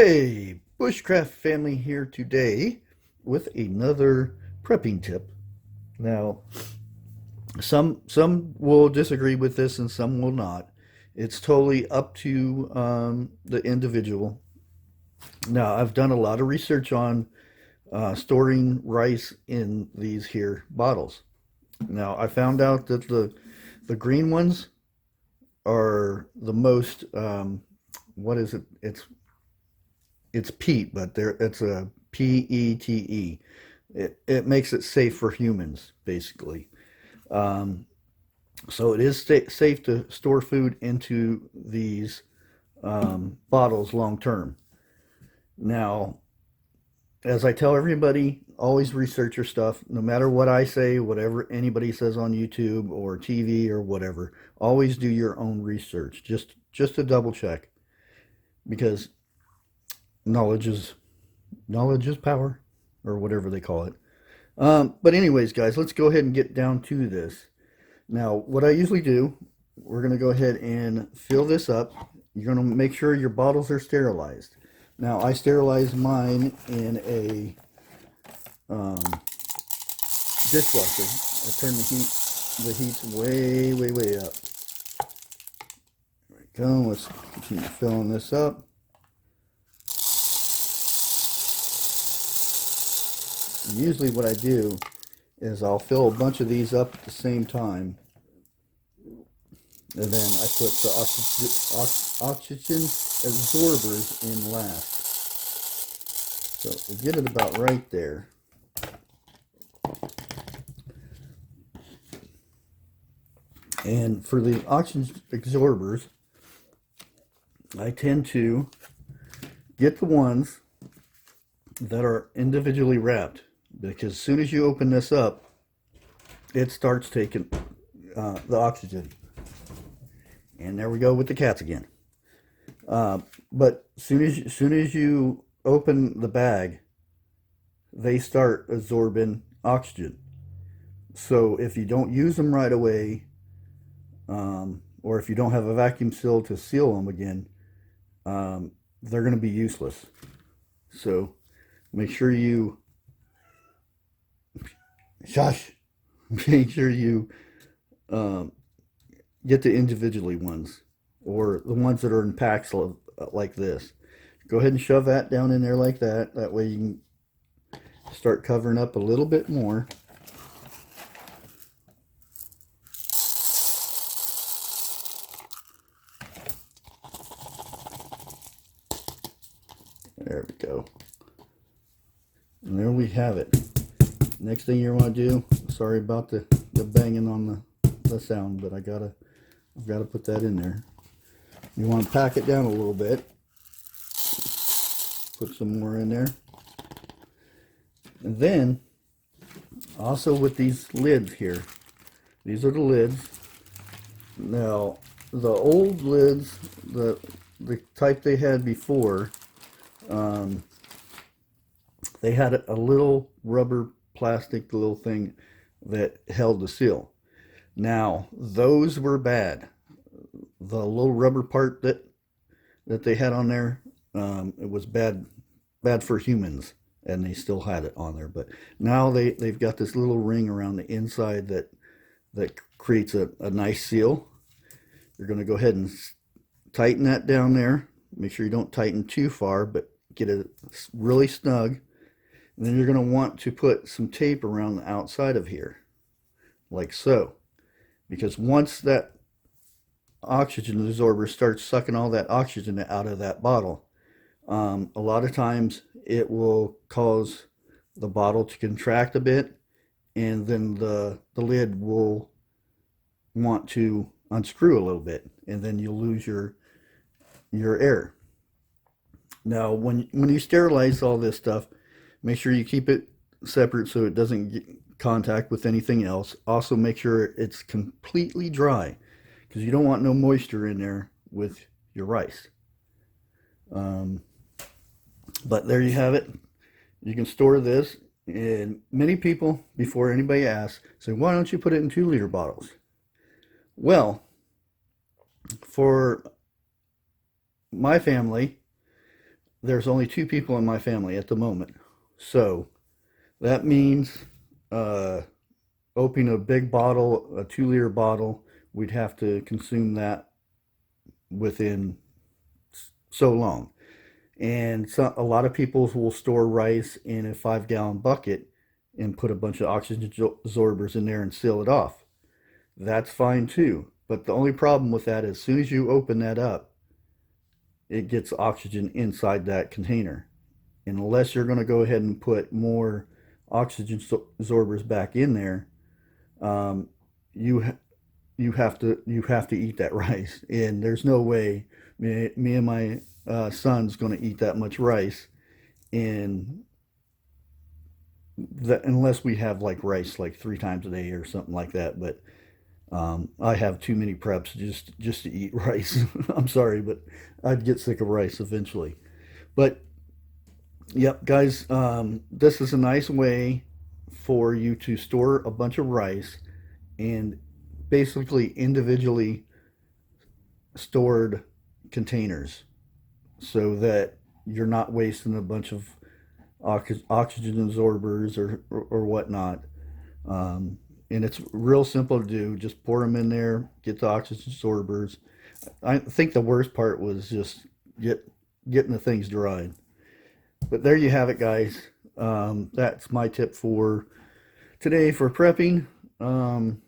Hey, Bushcraft family here today with another prepping tip. Now, some will disagree with this and some will not. It's totally up to the individual. Now, I've done a lot of research on storing rice in these here bottles. Now, I found out that the green ones are the most what is it? It's peat, but it's a PETE. It makes it safe for humans, basically. Um, so it is safe to store food into these bottles long term. Now, as I tell everybody, always research your stuff. No matter what I say, whatever anybody says on YouTube or TV or whatever, always do your own research. Just to double check, because knowledge is knowledge is power, or whatever they call it. But anyways, guys, let's go ahead and get down to this. Now, what I usually do, we're going to go ahead and fill this up. You're going to make sure your bottles are sterilized. Now, I sterilize mine in a dishwasher. I turn the heat way up. There we go. Let's continue filling this up. Usually what I do is I'll fill a bunch of these up at the same time, and then I put the oxygen absorbers in last. So we'll get it about right there. And for the oxygen absorbers, I tend to get the ones that are individually wrapped, because as soon as you open this up, it starts taking the oxygen. And there we go with the cats again. But soon as you open the bag, they start absorbing oxygen. So if you don't use them right away, or if you don't have a vacuum seal to seal them again, they're going to be useless. So make sure you make sure you get the individually ones, or the ones that are in packs like this. Go ahead and shove that down in there like that. That way you can start covering up a little bit more. There we go. And there we have it. Next thing you want to do, sorry about the banging on the sound, but I've got to put that in there. You want to pack it down a little bit. Put some more in there. And then, also with these lids here, these are the lids. Now, the old lids, the type they had before, they had a little rubber plastic little thing that held the seal. Now, those were bad. The little rubber part that they had on there, it was bad for humans, and they still had it on there. But now they've got this little ring around the inside that creates a nice seal. You're going to go ahead and tighten that down there. Make sure you don't tighten too far, but get it really snug. And then you're going to want to put some tape around the outside of here, like so. Because once that oxygen absorber starts sucking all that oxygen out of that bottle, a lot of times it will cause the bottle to contract a bit, and then the lid will want to unscrew a little bit, and then you'll lose your air. Now, when you sterilize all this stuff, make sure you keep it separate so it doesn't get contact with anything else. Also, make sure it's completely dry, because you don't want no moisture in there with your rice. But there you have it. You can store this, and many people, before anybody asks, say, why don't you put it in 2-liter bottles? Well, for my family, there's only 2 people in my family at the moment. So that means uh, opening a big bottle, a 2 liter bottle, we'd have to consume that within so long. And so, a lot of people will store rice in a 5 gallon bucket and put a bunch of oxygen absorbers in there and seal it off. That's fine too. But the only problem with that is as soon as you open that up, it gets oxygen inside that container. And unless you're going to go ahead and put more oxygen absorbers back in there, um, you you have to eat that rice. And there's no way me and my son's going to eat that much rice in that unless we have like rice like 3 times a day or something like that. But I have too many preps just to eat rice. I'm sorry, but I'd get sick of rice eventually. But yep, guys, this is a nice way for you to store a bunch of rice and basically individually stored containers so that you're not wasting a bunch of oxygen absorbers or whatnot. And it's real simple to do. Just pour them in there, get the oxygen absorbers. I think the worst part was just getting the things dried. But there you have it, guys. That's my tip for today for prepping. Um,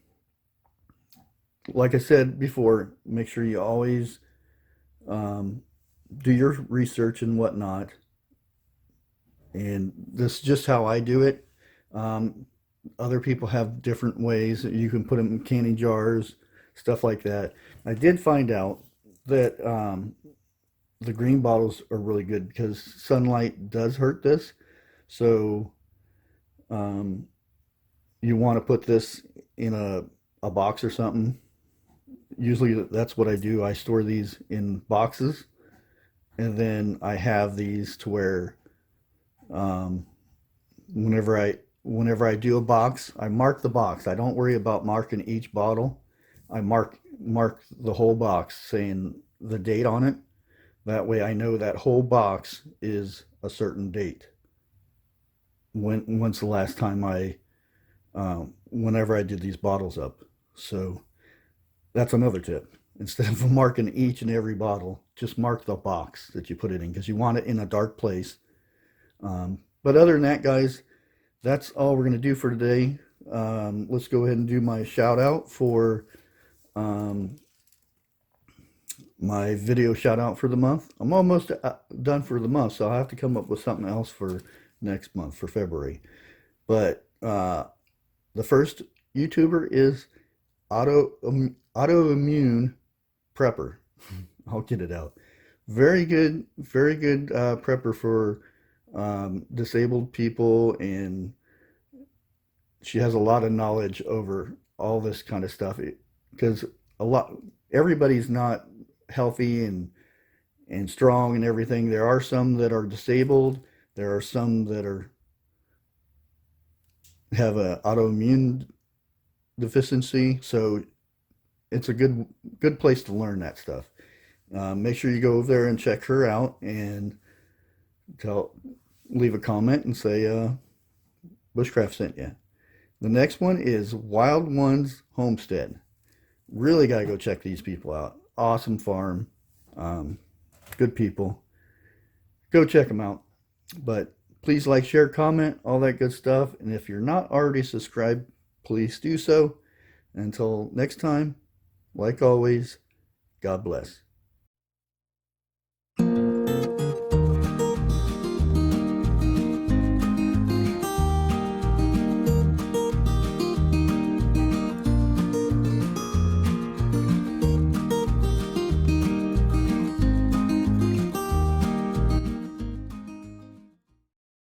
like I said before, make sure you always um, do your research and whatnot. And this is just how I do it. Um, Other people have different ways. You can put them in canning jars, stuff like that. I did find out that the green bottles are really good because sunlight does hurt this. So um, you want to put this in a box or something. Usually that's what I do. I store these in boxes, and then I have these to where um, whenever I do a box, I mark the box. I don't worry about marking each bottle. I mark the whole box, saying the date on it. That way, I know that whole box is a certain date. When's the last time whenever I did these bottles up. So that's another tip. Instead of marking each and every bottle, just mark the box that you put it in because you want it in a dark place. But other than that, guys, that's all we're going to do for today. Let's go ahead and do my shout out for um, my video shout out for the month. I'm almost done for the month, so I'll have to come up with something else for next month for February. But the first YouTuber is Autoimmune Prepper. I'll get it out. Very good prepper for disabled people, and she has a lot of knowledge over all this kind of stuff because a lot everybody's not healthy and strong and everything. There are some that are disabled. There are some that are have an autoimmune deficiency. So it's a good place to learn that stuff. Make sure you go over there and check her out and tell leave a comment and say Bushcraft sent you. The next one is Wild Ones Homestead. Really got to go check these people out. Awesome farm. Good people. Go check them out. But please like, share, comment, all that good stuff. And if you're not already subscribed, please do so. Until next time, like always, God bless.